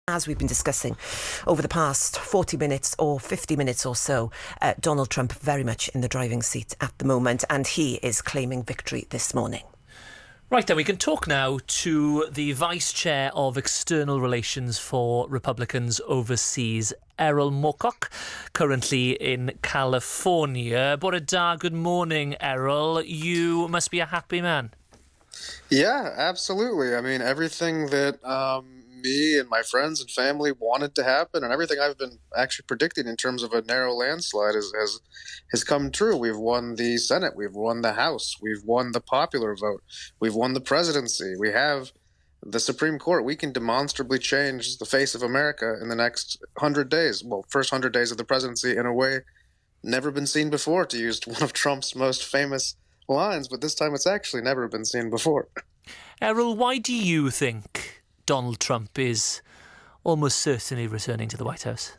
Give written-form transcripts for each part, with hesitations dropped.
As we've been discussing over the past 40 minutes or 50 minutes or so, Donald Trump very much in the driving seat at the moment, and he is claiming victory this morning. Right, then we can talk now to the Vice Chair of External Relations for Republicans overseas, Erol Morkoc, currently in California. Bore da, good morning, Erol. You must be a happy man. Yeah, absolutely. I mean, everything that me and my friends and family wanted to happen, and everything I've been actually predicting in terms of a narrow landslide has come true. We've won the Senate, we've won the House, we've won the popular vote, we've won the presidency, we have the Supreme Court. We can demonstrably change the face of America in the next 100 days. Well, first 100 days of the presidency in a way never been seen before, to use one of Trump's most famous lines, but this time it's actually never been seen before. Erol, why do you think Donald Trump is almost certainly returning to the White House?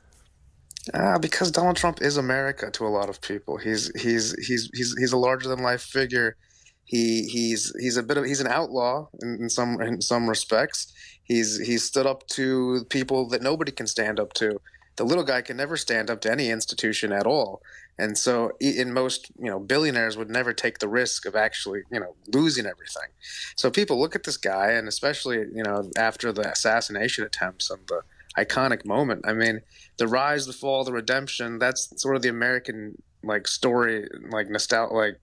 Because Donald Trump is America to a lot of people. He's a larger than life figure. He's an outlaw in some respects. He's stood up to people that nobody can stand up to. The little guy can never stand up to any institution at all. And so in most, billionaires would never take the risk of actually, losing everything. So people look at this guy, and especially, after the assassination attempts and the iconic moment, I mean, the rise, the fall, the redemption, that's sort of the American story, nostalgia,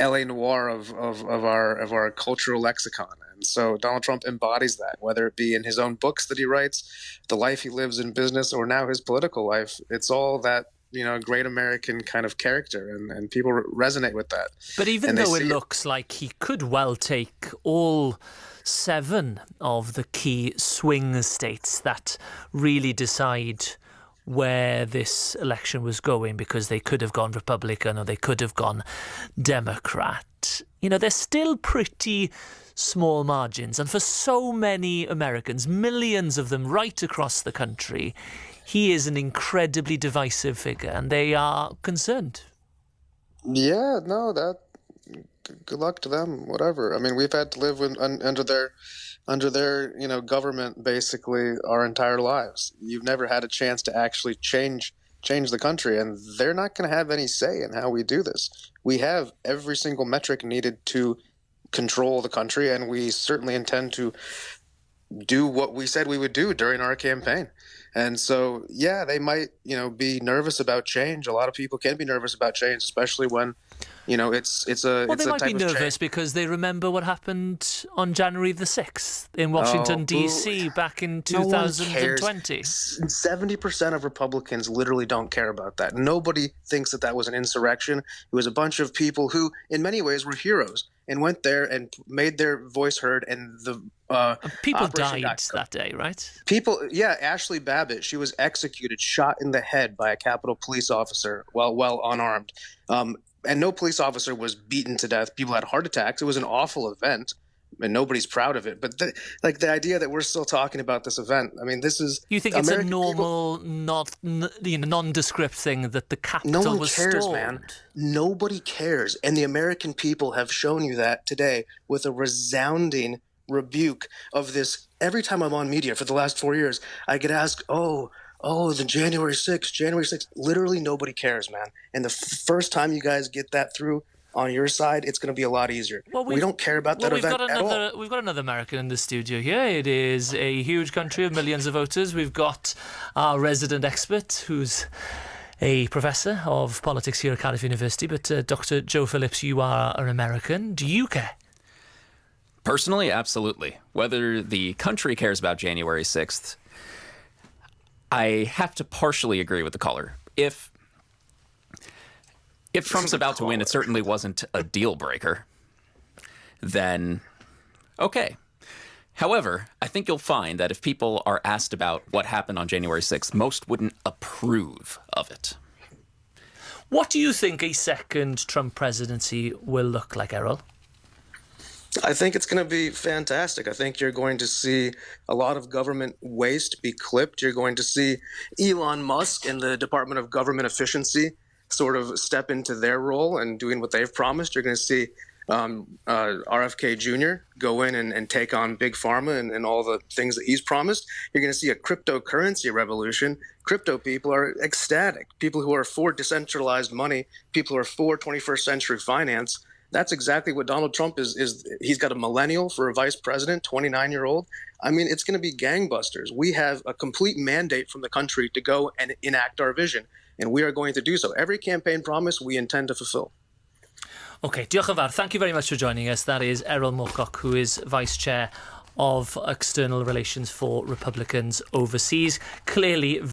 LA noir of our cultural lexicon. And so Donald Trump embodies that, whether it be in his own books that he writes, the life he lives in business, or now his political life. It's all that, great American kind of character, and people resonate with that. But even though it looks like he could well take all 7 of the key swing states that really decide where this election was going, because they could have gone Republican or they could have gone Democrat, they're still pretty small margins. And for so many Americans, millions of them right across the country, he is an incredibly divisive figure, and they are concerned. Yeah, no, good luck to them, whatever. I mean, we've had to live under their government basically our entire lives. You've never had a chance to actually change the country, and they're not going to have any say in how we do this. We have every single metric needed to control the country, and we certainly intend to do what we said we would do during our campaign. And so, yeah, they might, be nervous about change. A lot of people can be nervous about change, especially when, it's a. Well, they might be nervous because they remember what happened on January the 6th in Washington, D.C. back in 2020. 70% of Republicans literally don't care about that. Nobody thinks that was an insurrection. It was a bunch of people who, in many ways, were heroes and went there and made their voice heard, and the people died that day, right? Ashley Babbitt, she was executed, shot in the head by a Capitol police officer while unarmed. And no police officer was beaten to death. People had heart attacks. It was an awful event, and nobody's proud of it. But the idea that we're still talking about this event, I mean, this is... You think it's American a normal, nondescript thing that the Capitol was stormed? No one cares, man. Nobody cares. And the American people have shown you that today with a resounding rebuke of this. Every time I'm on media for the last 4 years, I get asked, the January 6th. Literally nobody cares, man. And the first time you guys get that through on your side, it's going to be a lot easier. We don't care about that event at all. We've got another American in the studio here. It is a huge country of millions of voters. We've got our resident expert, who's a professor of politics here at Cardiff University. But Dr. Joe Phillips, you are an American. Do you care? Personally, absolutely. Whether the country cares about January 6th, I have to partially agree with the caller. If Trump's about to win, it certainly wasn't a deal breaker, then okay. However, I think you'll find that if people are asked about what happened on January 6th, most wouldn't approve of it. What do you think a second Trump presidency will look like, Erol? I think it's going to be fantastic. I think you're going to see a lot of government waste be clipped. You're going to see Elon Musk and the Department of Government Efficiency sort of step into their role and doing what they've promised. You're going to see RFK Jr. go in and take on Big Pharma and all the things that he's promised. You're going to see a cryptocurrency revolution. Crypto people are ecstatic. People who are for decentralized money, people who are for 21st century finance. That's exactly what Donald Trump is. He's got a millennial for a vice president, 29-year-old. I mean, it's going to be gangbusters. We have a complete mandate from the country to go and enact our vision, and we are going to do so. Every campaign promise we intend to fulfill. OK, diolch yn fawr. Thank you very much for joining us. That is Erol Morkoc, who is Vice Chair of External Relations for Republicans overseas. Clearly